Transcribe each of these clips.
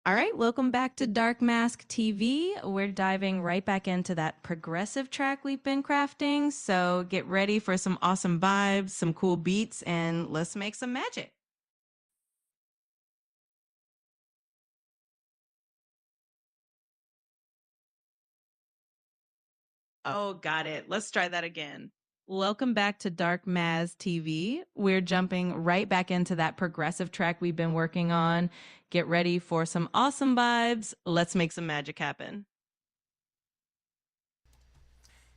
All right, welcome back to Dark Mask TV. We're diving right back into that progressive track we've been crafting. So get ready for some awesome vibes, some cool beats, and let's make some magic. Oh, got it. Let's try that again. Welcome back to Dark Maz TV. We're jumping right back into that progressive track we've been working on. Get ready for some awesome vibes. Let's make some magic happen.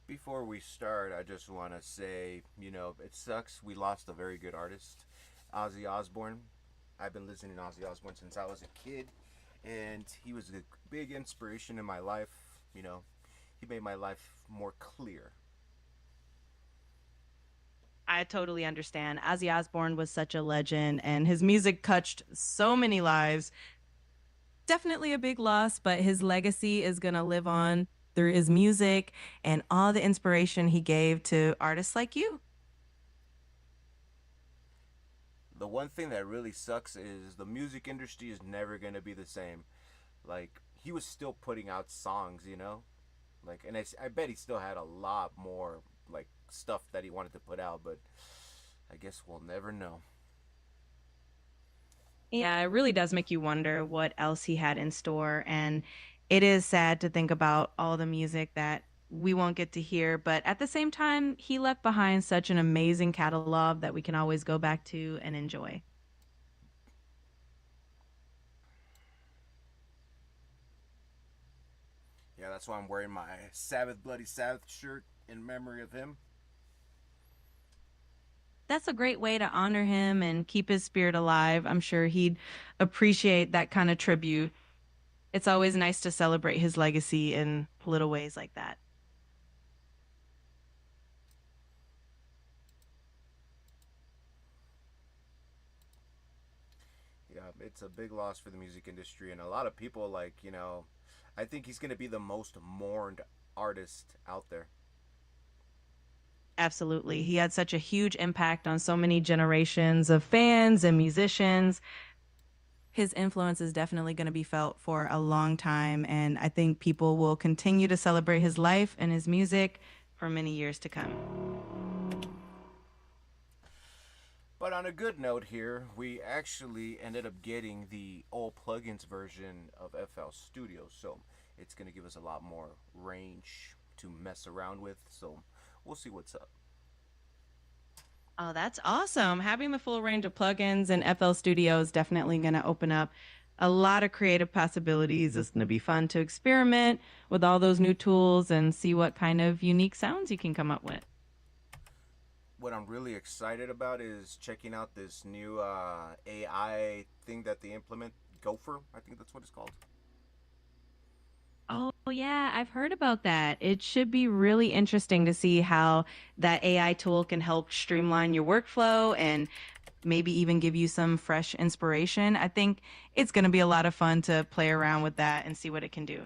Before we start, I just want to say, it sucks. We lost a very good artist, Ozzy Osbourne. I've been listening to Ozzy Osbourne since I was a kid, and he was a big inspiration in my life. He made my life more clear. I totally understand. Ozzy Osbourne was such a legend, and his music touched so many lives. Definitely a big loss, but his legacy is going to live on through his music and all the inspiration he gave to artists like you. The one thing that really sucks is the music industry is never going to be the same. Like, he was still putting out songs. And I bet he still had a lot more, like, stuff that he wanted to put out, but I guess we'll never know. Yeah, it really does make you wonder what else he had in store. And it is sad to think about all the music that we won't get to hear. But at the same time, he left behind such an amazing catalog that we can always go back to and enjoy. Yeah, that's why I'm wearing my Sabbath Bloody Sabbath shirt in memory of him. That's a great way to honor him and keep his spirit alive. I'm sure he'd appreciate that kind of tribute. It's always nice to celebrate his legacy in little ways like that. Yeah, it's a big loss for the music industry, and a lot of people I think he's gonna be the most mourned artist out there. Absolutely. He had such a huge impact on so many generations of fans and musicians. His influence is definitely going to be felt for a long time. And I think people will continue to celebrate his life and his music for many years to come. But on a good note here, we actually ended up getting the all plugins version of FL Studio, so it's gonna give us a lot more range to mess around with. So we'll see what's up. Oh, that's awesome. Having the full range of plugins in FL Studio is definitely going to open up a lot of creative possibilities. It's going to be fun to experiment with all those new tools and see what kind of unique sounds you can come up with. What I'm really excited about is checking out this new AI thing that they implement. Gopher, I think that's what it's called. Oh, yeah, I've heard about that. It should be really interesting to see how that AI tool can help streamline your workflow and maybe even give you some fresh inspiration. I think it's going to be a lot of fun to play around with that and see what it can do.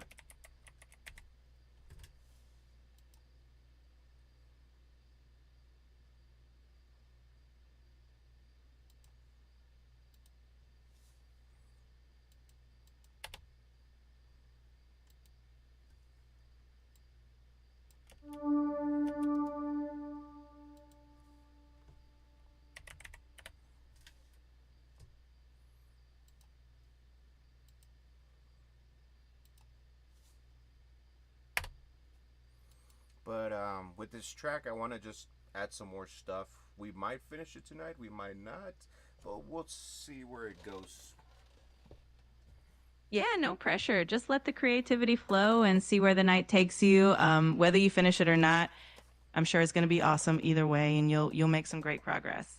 But with this track, I want to just add some more stuff. We might finish it tonight, we might not, but we'll see where it goes. Yeah, no pressure. Just let the creativity flow and see where the night takes you. Whether you finish it or not, I'm sure it's going to be awesome either way, and you'll make some great progress.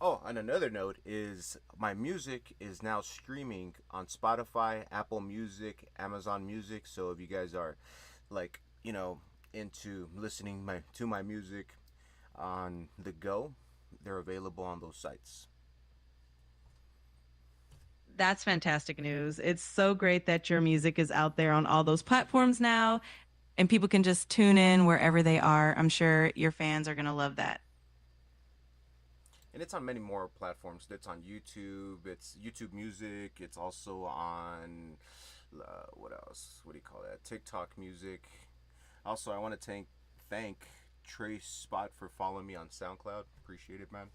Oh, and another note is my music is now streaming on Spotify, Apple Music, Amazon Music. So if you guys are like, into listening to my music on the go, they're available on those sites. That's fantastic news. It's so great that your music is out there on all those platforms now, and people can just tune in wherever they are. I'm sure your fans are going to love that. and it's on many more platforms. It's on YouTube. It's YouTube Music. It's also on what else? What do you call that? TikTok Music. Also, I want to thank Trey Spot for following me on SoundCloud. Appreciate it, man.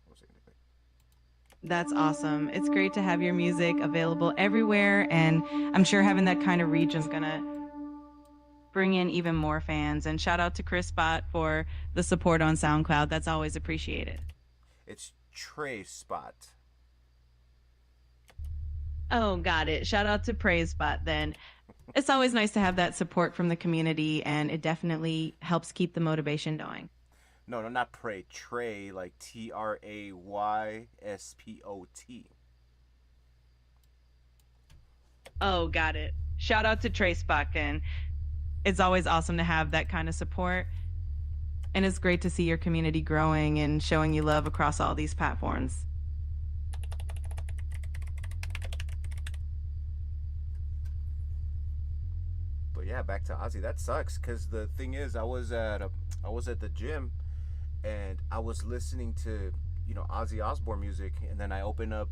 What was I gonna That's awesome. It's great to have your music available everywhere, and I'm sure having that kind of reach is going to bring in even more fans. And shout out to Chris Spot for the support on SoundCloud. That's always appreciated. It's Trey Spot. Oh, got it. Shout out to Praise Spot then. It's always nice to have that support from the community, and it definitely helps keep the motivation going. No, no, not pray. Trey, like TraySpot. Oh, got it. Shout out to Trace Spot, and it's always awesome to have that kind of support. And it's great to see your community growing and showing you love across all these platforms. But yeah, back to Ozzy. That sucks because the thing is, I was at the gym, and I was listening to Ozzy Osbourne music, and then I open up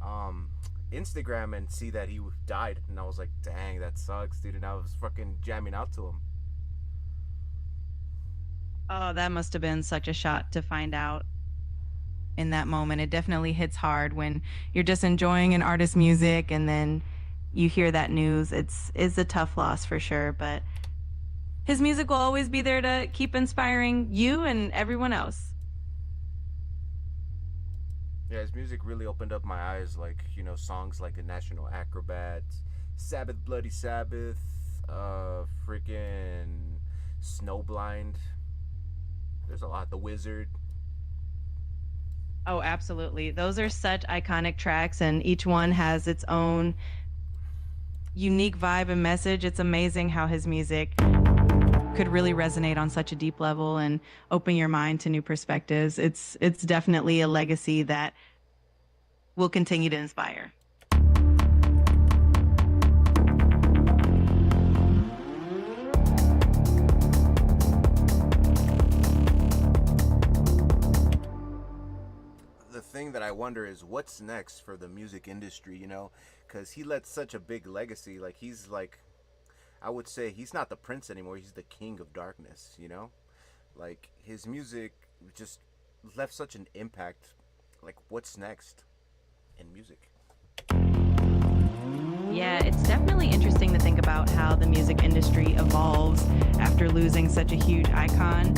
um, Instagram and see that he died, and I was like, dang, that sucks, dude. And I was fucking jamming out to him. Oh, that must have been such a shot to find out in that moment. It definitely hits hard when you're just enjoying an artist's music and then you hear that news. It's a tough loss for sure, but his music will always be there to keep inspiring you and everyone else. Yeah, his music really opened up my eyes. Like songs like "The National Acrobat," "Sabbath, Bloody Sabbath," freaking "Snowblind." There's a lot. "The Wizard." Oh, absolutely. Those are such iconic tracks, and each one has its own unique vibe and message. It's amazing how his music could really resonate on such a deep level and open your mind to new perspectives. It's definitely a legacy that will continue to inspire. The thing that I wonder is what's next for the music industry, because he left such a big legacy. Like, he's like, I would say he's not the prince anymore, he's the king of darkness. Like, his music just left such an impact. Like, what's next in music? Yeah, it's definitely interesting to think about how the music industry evolves after losing such a huge icon.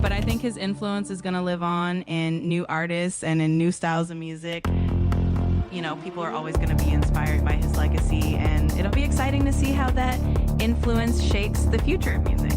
But I think his influence is going to live on in new artists and in new styles of music. People are always going to be inspired by his legacy, and it'll be exciting to see how that influence shapes the future of music.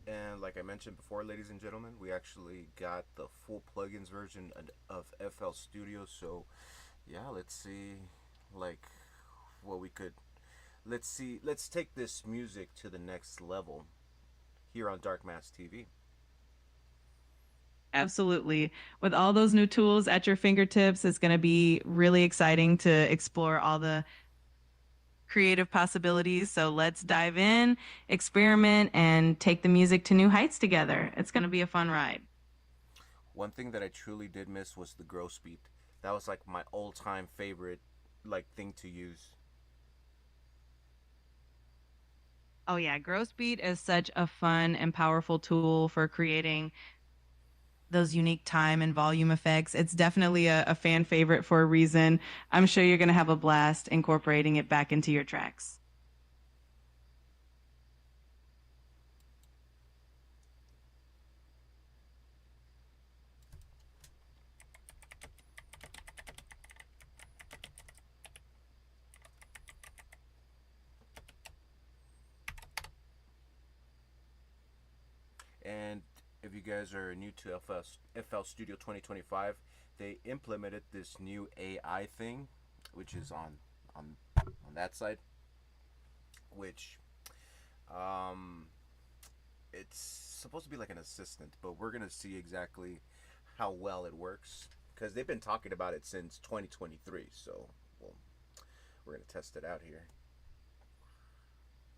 And like I mentioned before, ladies and gentlemen, we actually got the full plugins version of FL Studio. So yeah, let's see, like, what we could. Let's see. Let's take this music to the next level here on Dark Mass TV. Absolutely. With all those new tools at your fingertips, it's going to be really exciting to explore all the creative possibilities. So let's dive in, experiment, and take the music to new heights together. It's going to be a fun ride. One thing that I truly did miss was the grow speed. That was like my all-time favorite like thing to use. Oh yeah, Gross Beat is such a fun and powerful tool for creating those unique time and volume effects. It's definitely a fan favorite for a reason. I'm sure you're going to have a blast incorporating it back into your tracks. And if you guys are new to FL Studio 2025, they implemented this new AI thing, which is on on that side, which um, it's supposed to be like an assistant, but we're gonna see exactly how well it works because they've been talking about it since 2023. So, well, we're gonna test it out here.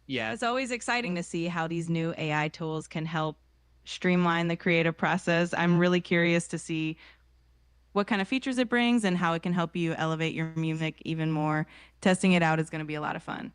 Yeah, it's always exciting to see how these new AI tools can help streamline the creative process. I'm really curious to see what kind of features it brings and how it can help you elevate your music even more. Testing it out is going to be a lot of fun.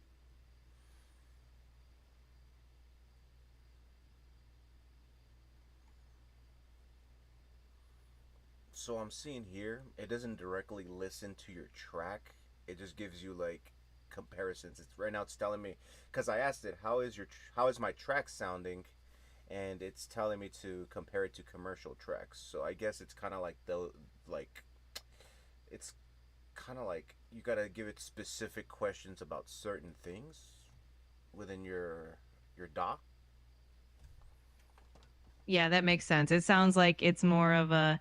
So I'm seeing here, it doesn't directly listen to your track. It just gives you like comparisons. It's right now it's telling me because I asked it how is my track sounding, and it's telling me to compare it to commercial tracks. So I guess it's kind of like the like it's kind of like you gotta give it specific questions about certain things within your doc. Yeah, that makes sense. It sounds like it's more of a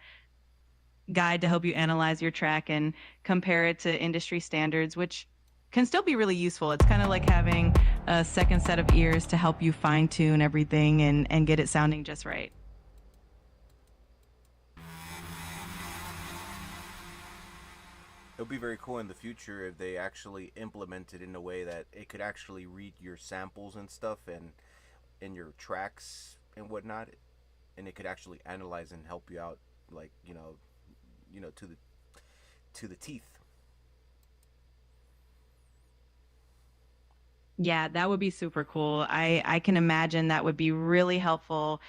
guide to help you analyze your track and compare it to industry standards, which can still be really useful. It's kind of like having a second set of ears to help you fine tune everything and get it sounding just right. It would be very cool in the future if they actually implement it in a way that it could actually read your samples and stuff and in your tracks and whatnot, and it could actually analyze and help you out, like to the teeth. Yeah, that would be super cool. I can imagine that would be really helpful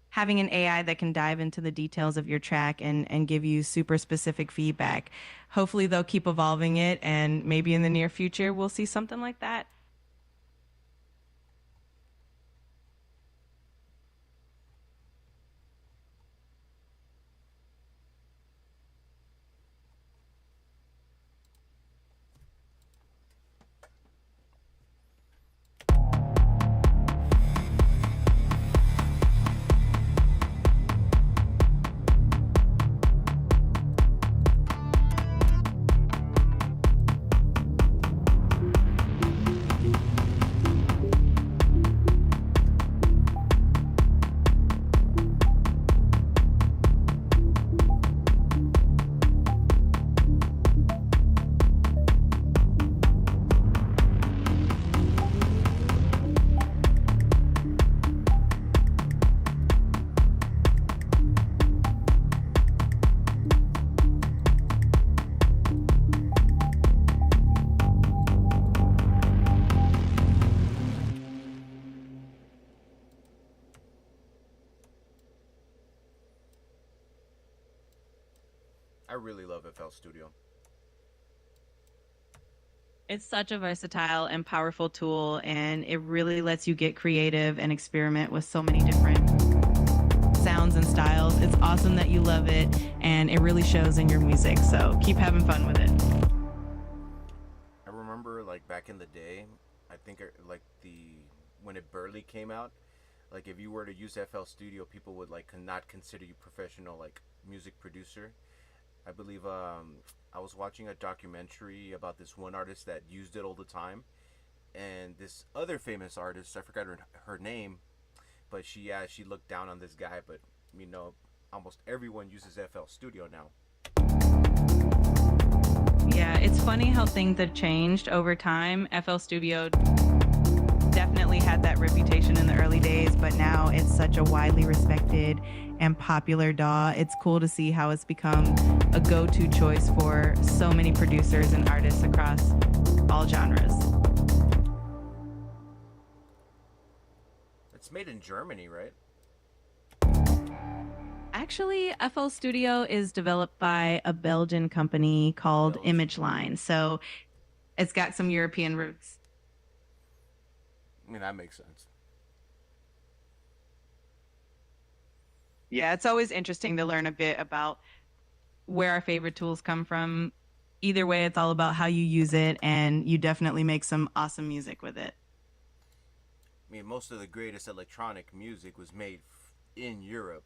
having an AI that can dive into the details of your track and give you super specific feedback. Hopefully they'll keep evolving it and maybe in the near future we'll see something like that. I really love FL Studio. It's such a versatile and powerful tool, and it really lets you get creative and experiment with so many different sounds and styles. It's awesome that you love it, and it really shows in your music. So keep having fun with it. I remember like back in the day, I think like the when it barely came out, like if you were to use FL Studio, people would like not consider you professional like music producer. I believe I was watching a documentary about this one artist that used it all the time, and this other famous artist, I forgot her name, but she looked down on this guy. But you know, almost everyone uses FL Studio now. Yeah, it's funny how things have changed over time. FL Studio definitely had that reputation in the early days, but now it's such a widely respected and popular DAW. It's cool to see how it's become a go-to choice for so many producers and artists across all genres. It's made in Germany, right? Actually, FL Studio is developed by a Belgian company called Belgium. Image Line, so it's got some European roots. I mean, that makes sense. Yeah, it's always interesting to learn a bit about where our favorite tools come from. Either way, it's all about how you use it, and you definitely make some awesome music with it. I mean, most of the greatest electronic music was made in Europe.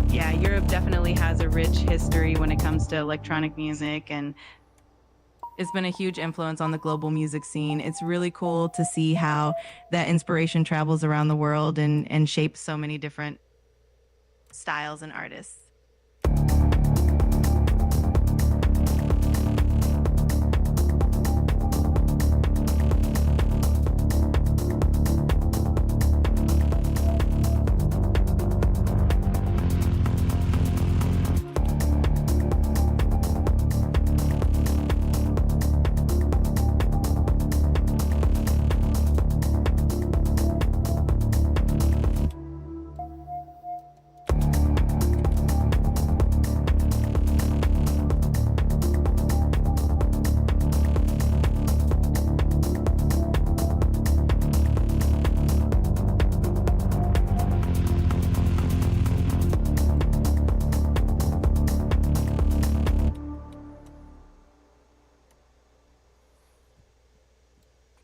Yeah, Europe definitely has a rich history when it comes to electronic music, and it's been a huge influence on the global music scene. It's really cool to see how that inspiration travels around the world and shapes so many different styles and artists.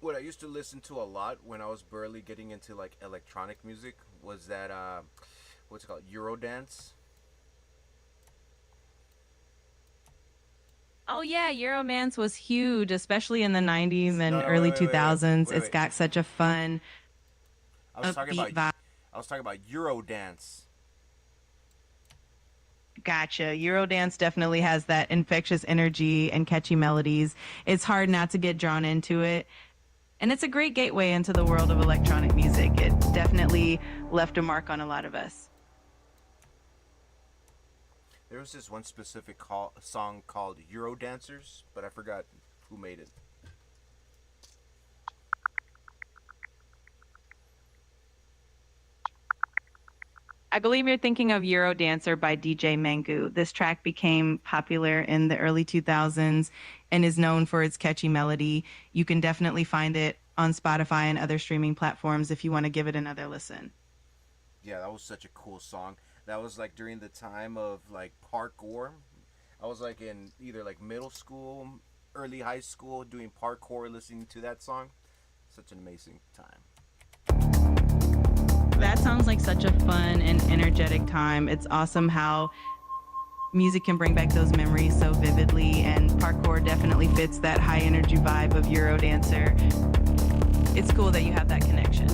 What I used to listen to a lot when I was barely getting into like electronic music was that what's it called, Eurodance. Oh yeah, Eurodance was huge, especially in the 90s No, and no, early wait, wait, wait, wait, 2000s. wait, It's wait. got such a fun, I was talking upbeat about vibe. I was talking about Eurodance. Gotcha. Eurodance definitely has that infectious energy and catchy melodies. It's hard not to get drawn into it. And it's a great gateway into the world of electronic music. It definitely left a mark on a lot of us. There was this one specific song called Eurodancers, but I forgot who made it. I believe you're thinking of Eurodancer by DJ Mangu. This track became popular in the early 2000s and is known for its catchy melody. You can definitely find it on Spotify and other streaming platforms if you want to give it another listen. Yeah, that was such a cool song. That was like during the time of like parkour. I was like in either like middle school, early high school, doing parkour, listening to that song. Such an amazing time. That sounds like such a fun and energetic time. It's awesome how music can bring back those memories so vividly, and parkour definitely fits that high energy vibe of Eurodancer. It's cool that you have that connection.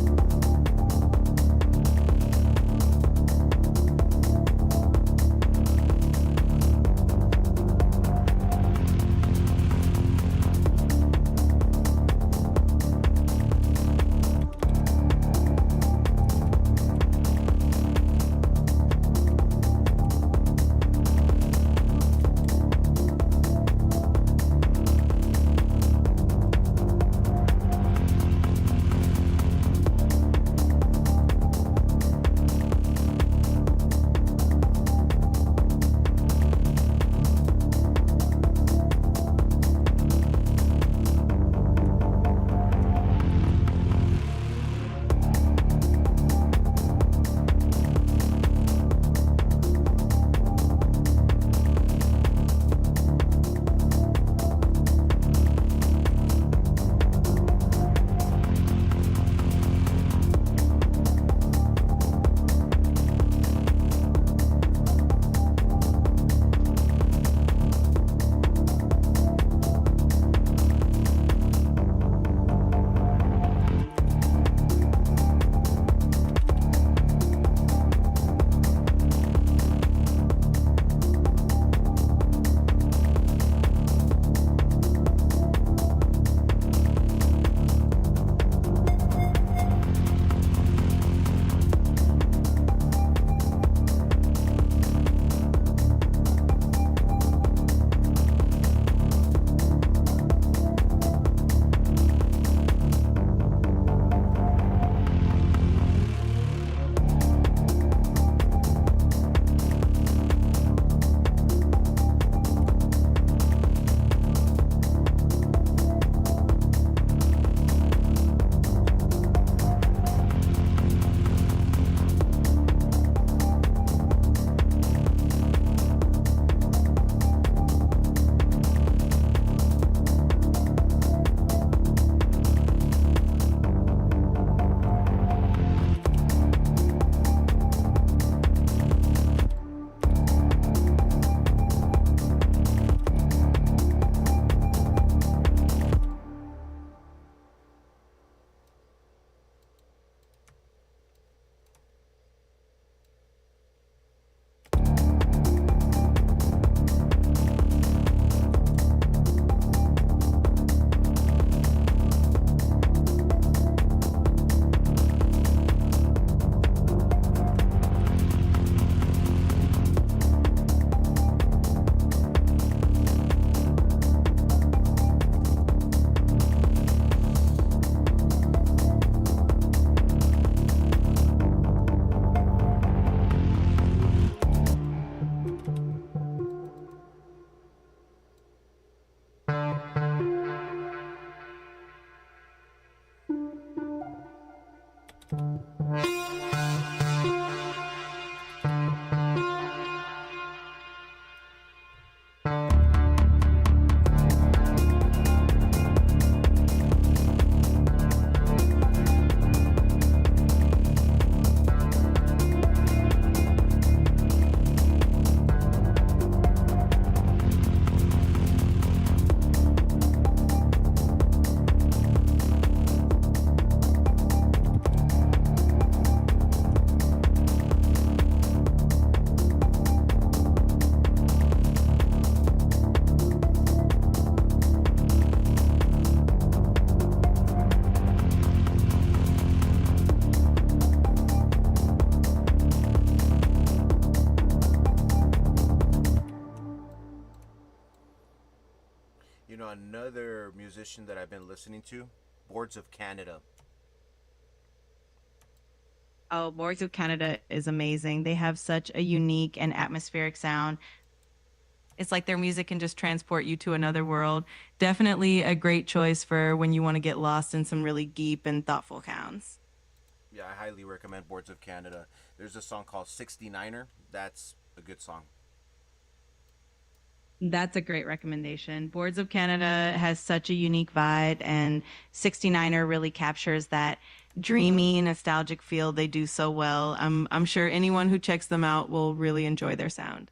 You know, another musician that I've been listening to, Boards of Canada. Oh, Boards of Canada is amazing. They have such a unique and atmospheric sound. It's like their music can just transport you to another world. Definitely a great choice for when you want to get lost in some really deep and thoughtful sounds. Yeah, I highly recommend Boards of Canada. There's a song called 69er. That's a good song. That's a great recommendation. Boards of Canada has such a unique vibe, and 69er really captures that dreamy, nostalgic feel they do so well. I'm sure anyone who checks them out will really enjoy their sound.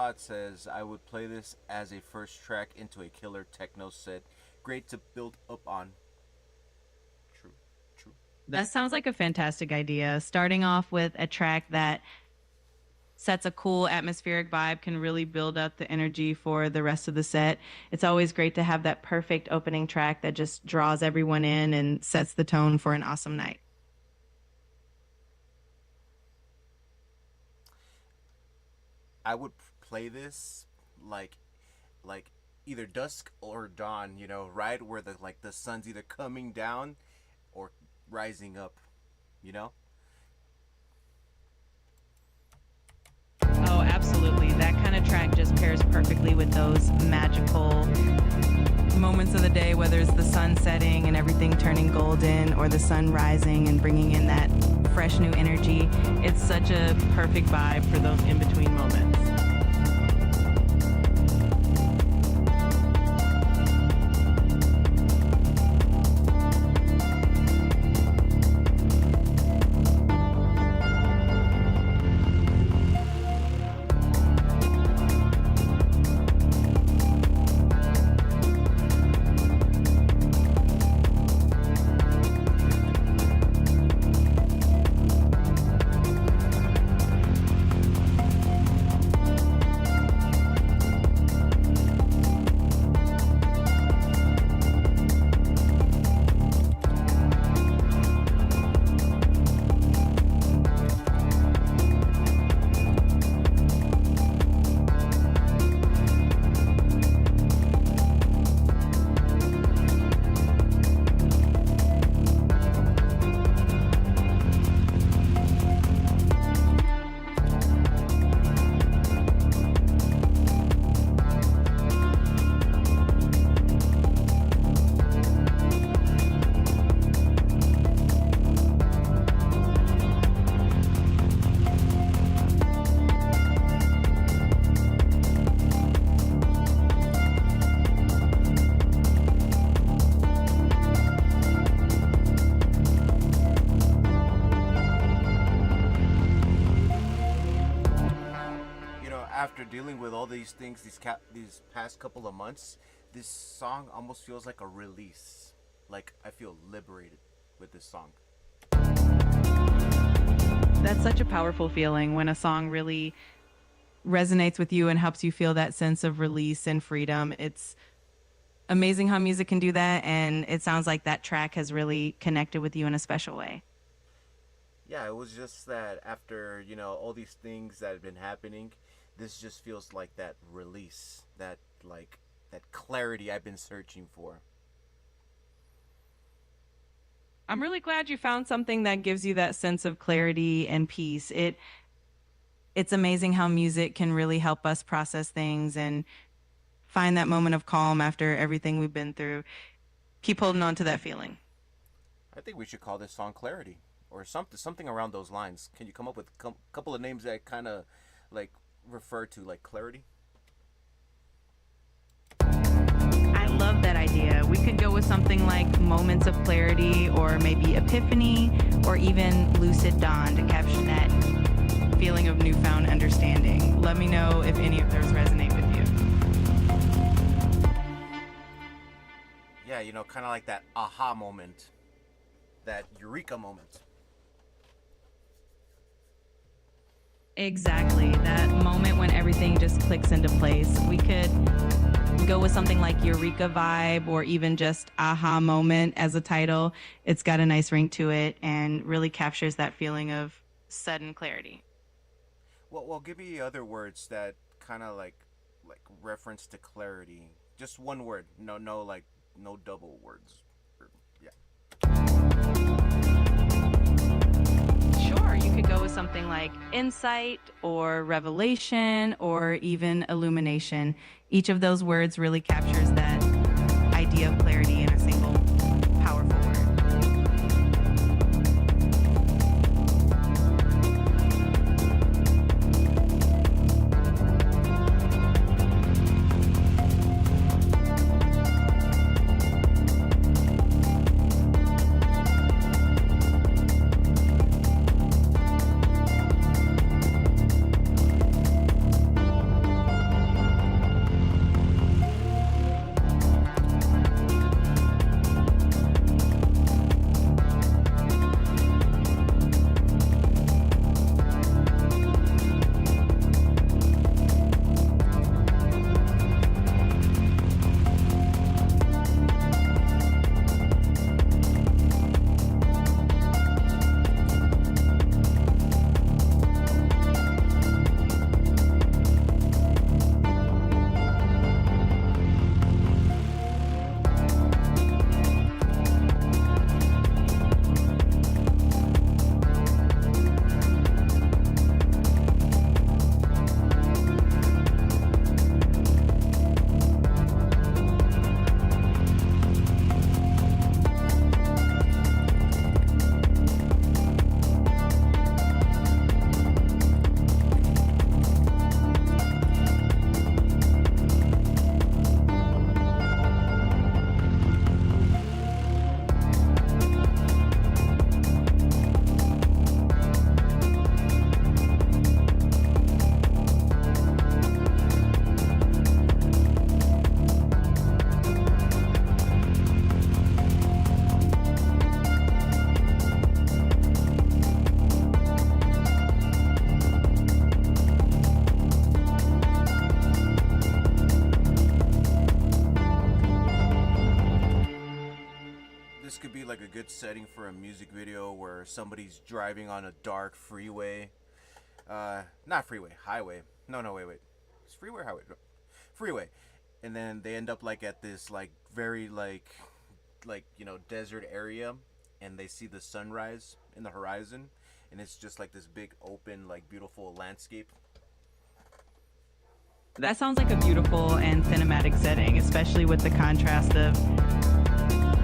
Scott says, I would play this as a first track into a killer techno set. Great to build up on. True, true. That sounds like a fantastic idea. Starting off with a track that sets a cool atmospheric vibe can really build up the energy for the rest of the set. It's always great to have that perfect opening track that just draws everyone in and sets the tone for an awesome night. I would play this like like either dusk or dawn, you know, right where the sun's either coming down or rising up, you know? Oh, absolutely. That kind of track just pairs perfectly with those magical moments of the day, whether it's the sun setting and everything turning golden or the sun rising and bringing in that fresh new energy. It's such a perfect vibe for those in-between moments. After dealing with all these things these past couple of months, this song almost feels like a release. Like I feel liberated with this song. That's such a powerful feeling when a song really resonates with you and helps you feel that sense of release and freedom. It's amazing how music can do that, and it sounds like that track has really connected with you in a special way. Yeah, it was just that after, you know, all these things that have been happening, this just feels like that release, that clarity I've been searching for. I'm really glad you found something that gives you that sense of clarity and peace. It's amazing how music can really help us process things and find that moment of calm after everything we've been through. Keep holding on to that feeling. I think we should call this song Clarity or something around those lines. Can you come up with a couple of names that kind of like refer to like clarity? I love that idea. We could go with something like moments of clarity or maybe epiphany or even lucid dawn to capture that feeling of newfound understanding. Let me know if any of those resonate with you. Yeah, you know, kind of like that aha moment, that eureka moment. Exactly. That moment when everything just clicks into place. We could go with something like Eureka Vibe or even just Aha Moment as a title. It's got a nice ring to it and really captures that feeling of sudden clarity. Well, give me other words that kind of like reference to clarity. Just one word. No, like no double words. Yeah. Sure, you could go with something like insight or revelation or even illumination. Each of those words really captures that idea of clarity in a single powerful word. like a good setting for a music video where somebody's driving on a dark freeway. Not freeway, highway. No, no, wait. It's freeway or highway? No. Freeway. And then they end up like at this like very like desert area, and they see the sunrise in the horizon, and it's just like this big open like beautiful landscape. That sounds like a beautiful and cinematic setting, especially with the contrast of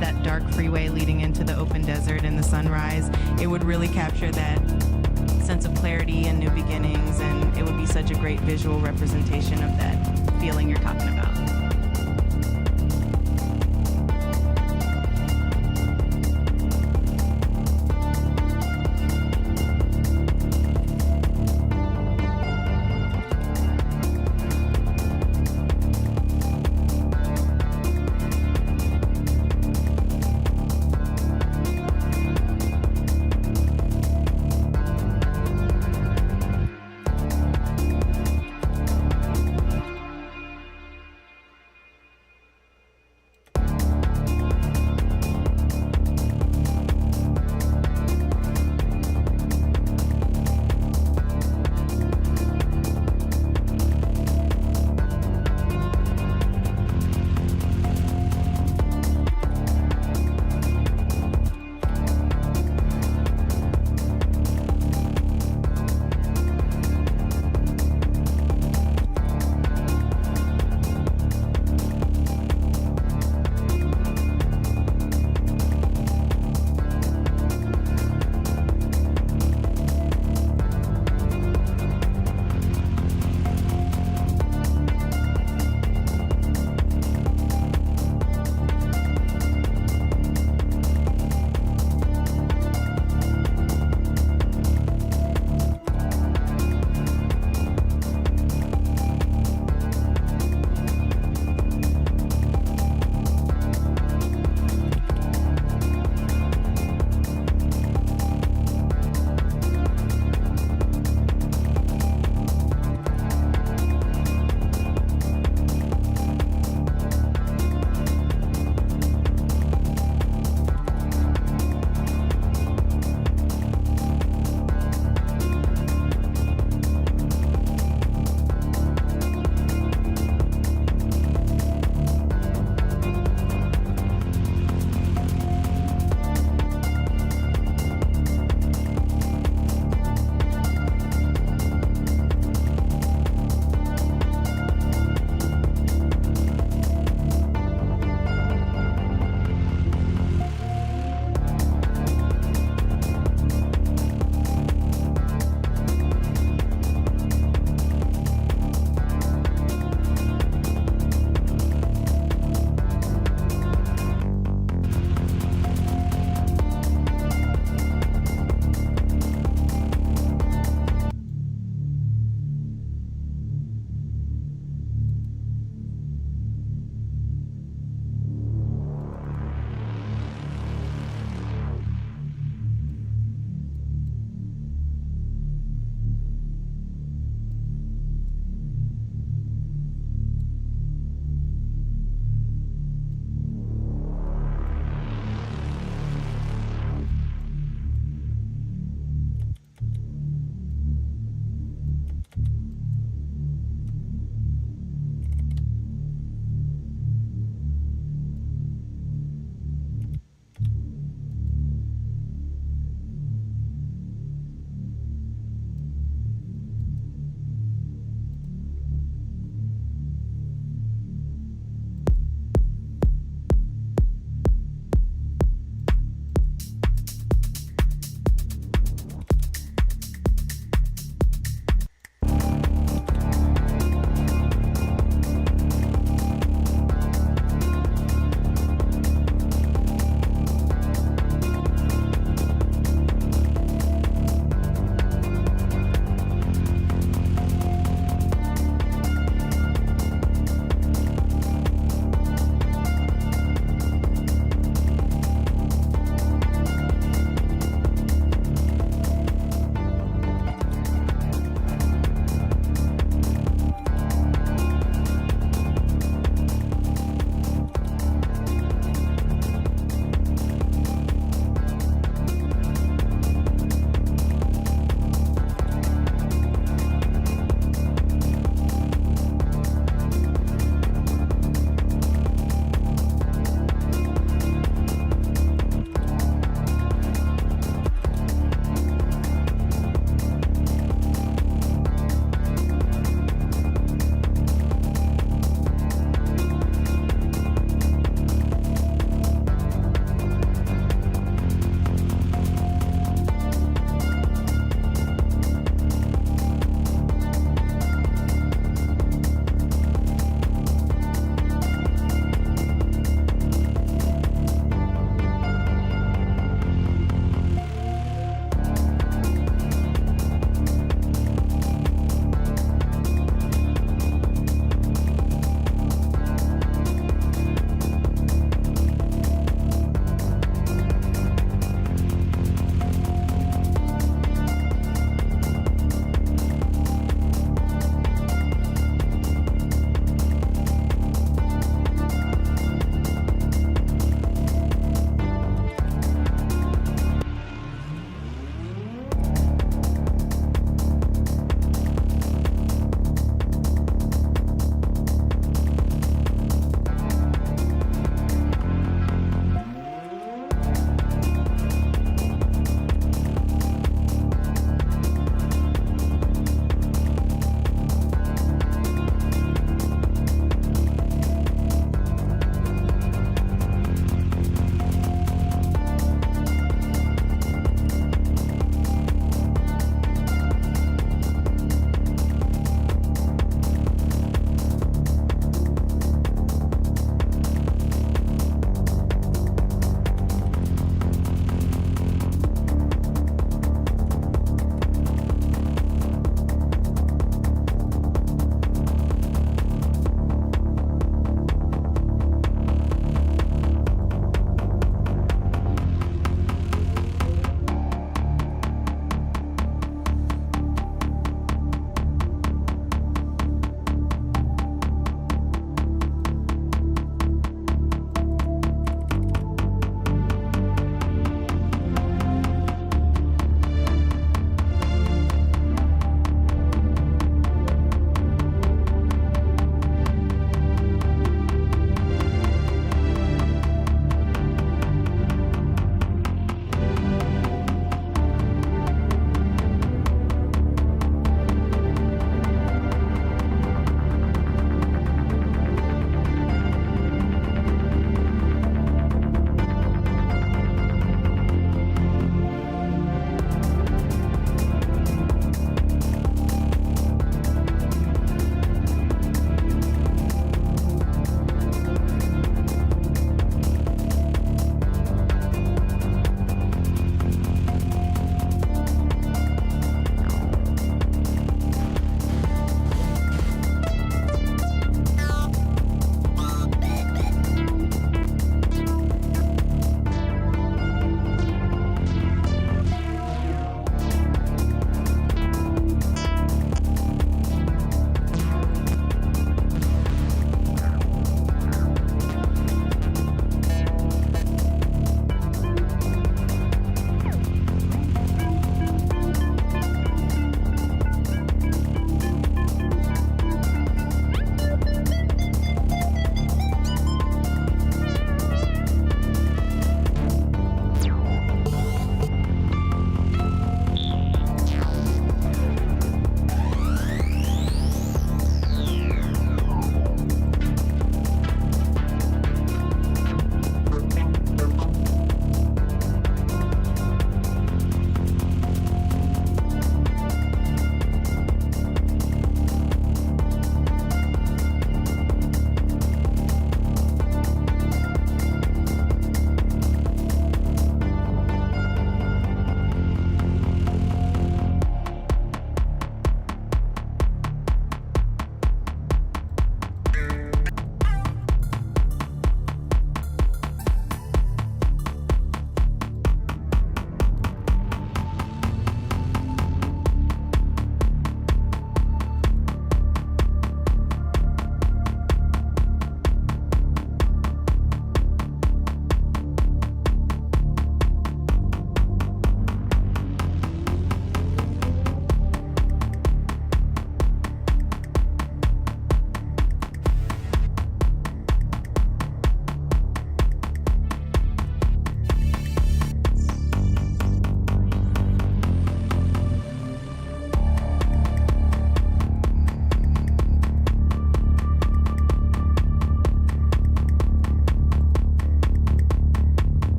that dark freeway leading into the open desert and the sunrise. It would really capture that sense of clarity and new beginnings, and it would be such a great visual representation of that feeling you're talking about.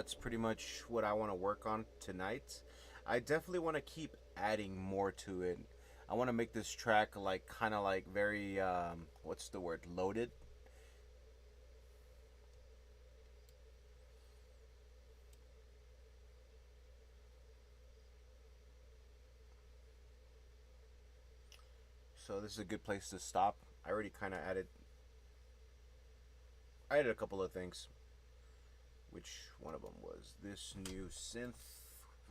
that's pretty much what I want to work on tonight. I definitely want to keep adding more to it. I want to make this track like kind of like very what's the word, loaded. So this is a good place to stop. I already kind of added a couple of things, which one of them was this new synth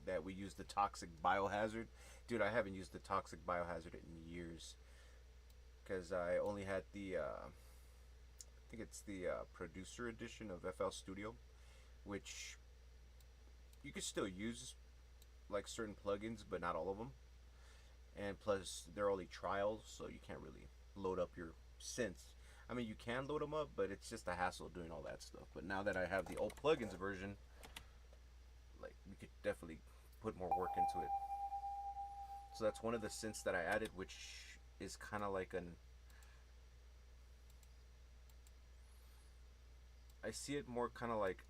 that we used, the toxic biohazard. Dude, I haven't used the toxic biohazard in years because I only had the I think it's the producer edition of FL Studio, which you can still use like certain plugins, but not all of them. And plus, they're only trials, so you can't really load up your synths. I mean, you can load them up, but it's just a hassle doing all that stuff. But now that I have the old plugins version, like, we could definitely put more work into it. So that's one of the synths that I added, which is kind of like an... I see it more kind of like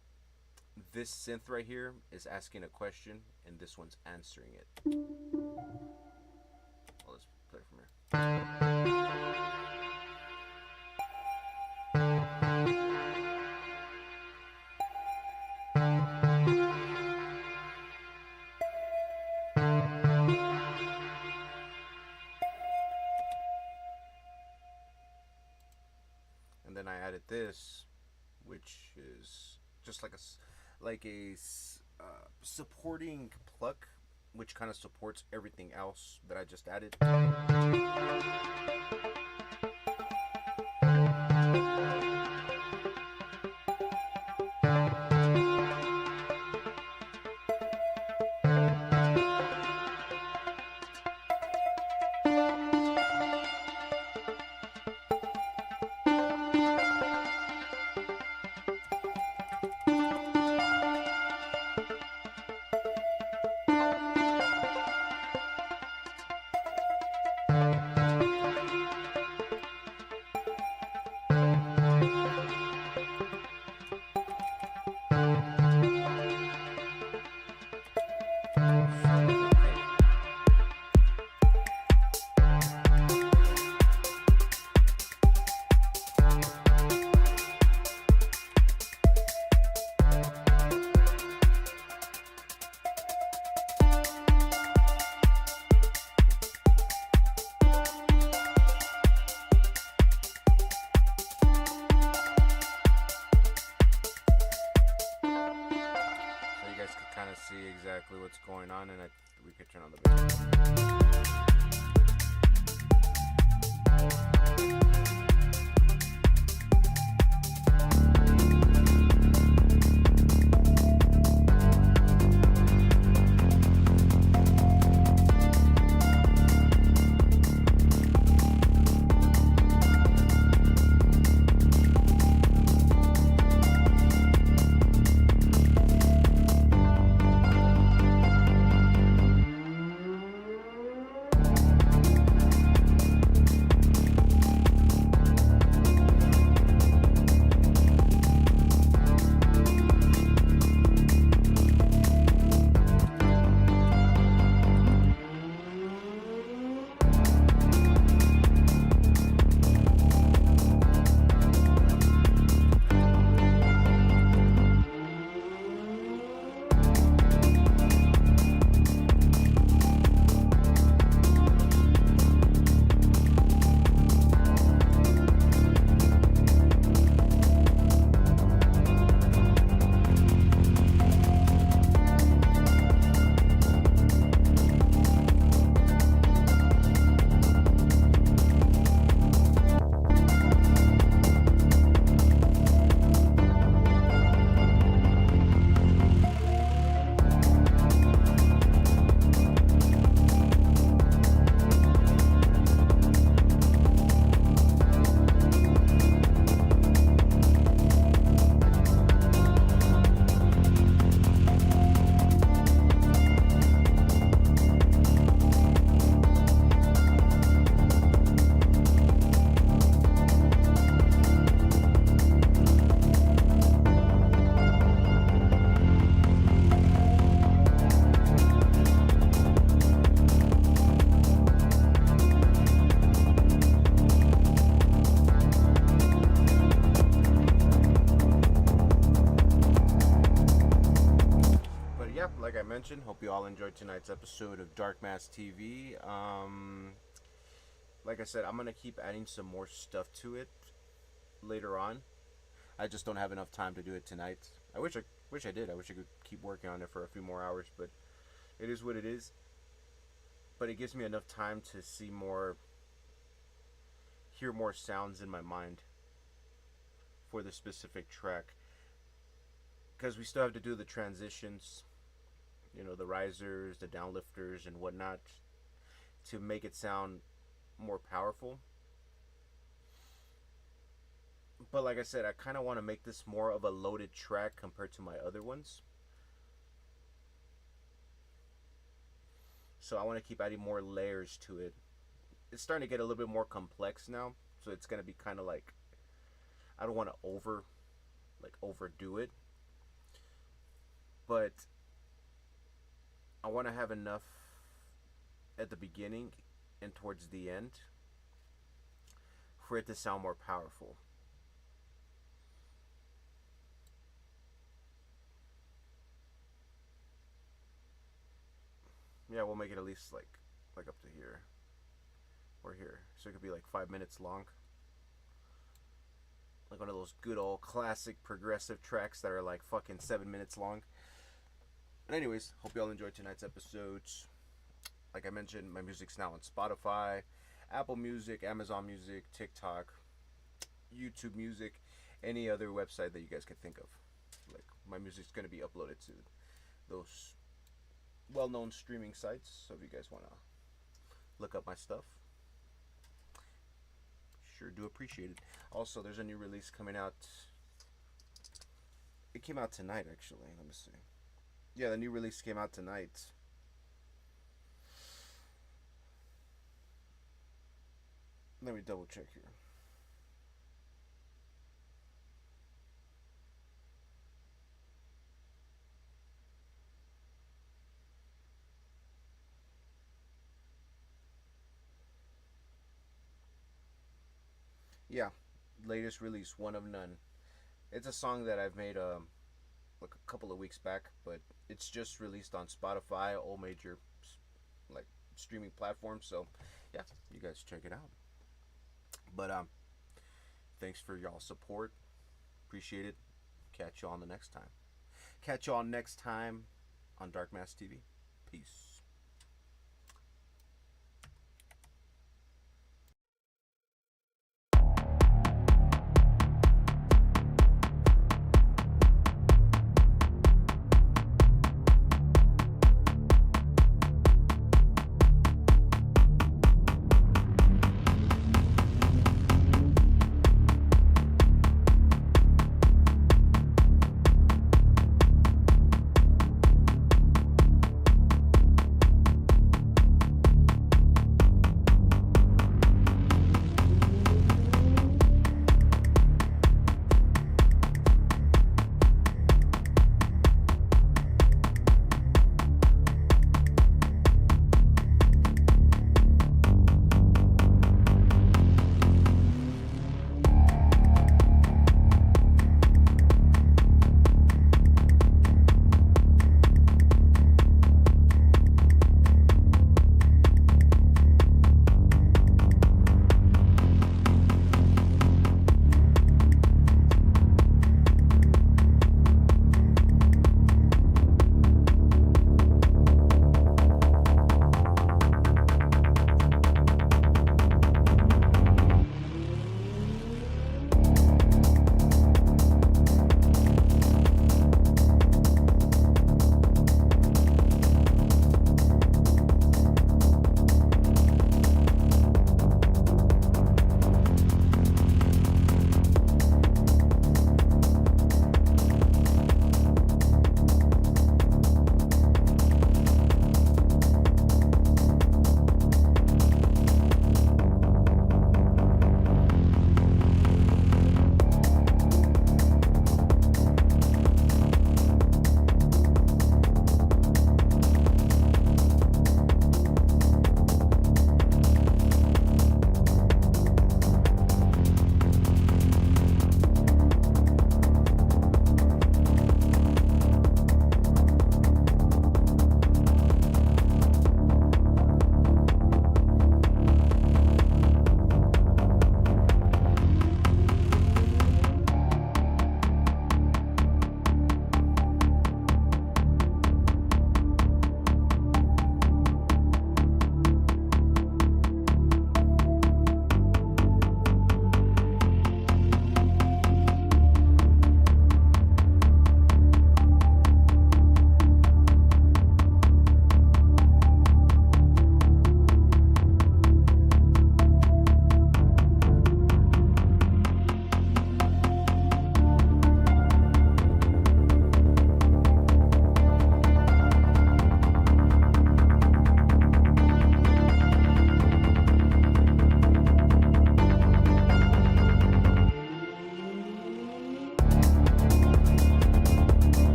this synth right here is asking a question, and this one's answering it. Well, let's play it from here. And then I added this, which is just like a supporting pluck, which kind of supports everything else that I just added. Kind of see exactly what's going on, and we could turn on the video. mentioned, hope you all enjoyed tonight's episode of Dark Mass TV. Like I said, I'm gonna keep adding some more stuff to it later on. I just don't have enough time to do it tonight. I wish I did. I wish I could keep working on it for a few more hours, but it is what it is. But it gives me enough time to hear more sounds in my mind for the specific track, because we still have to do the transitions, the risers, the downlifters, and whatnot to make it sound more powerful. But like I said, I kind of want to make this more of a loaded track compared to my other ones. So I want to keep adding more layers to it. It's starting to get a little bit more complex now, so it's going to be kind of like, I don't want to overdo it, but I want to have enough at the beginning and towards the end for it to sound more powerful. Yeah, we'll make it at least like up to here or here, so it could be like 5 minutes long, like one of those good old classic progressive tracks that are like fucking 7 minutes long. But anyways, hope y'all enjoyed tonight's episode. Like I mentioned, my music's now on Spotify, Apple Music, Amazon Music, TikTok, YouTube Music, any other website that you guys could think of. Like, my music's gonna be uploaded to those well-known streaming sites. So if you guys wanna look up my stuff, sure do appreciate it. Also, there's a new release coming out. It came out tonight, actually. Let me see. Yeah, the new release came out tonight. Let me double check here. Yeah, latest release, One of None. It's a song that I've made like a couple of weeks back, but it's just released on Spotify, all major like streaming platforms. So yeah, you guys check it out. But thanks for y'all support. Appreciate it. Catch y'all on the next time. Catch y'all next time on Dark Mass TV. Peace.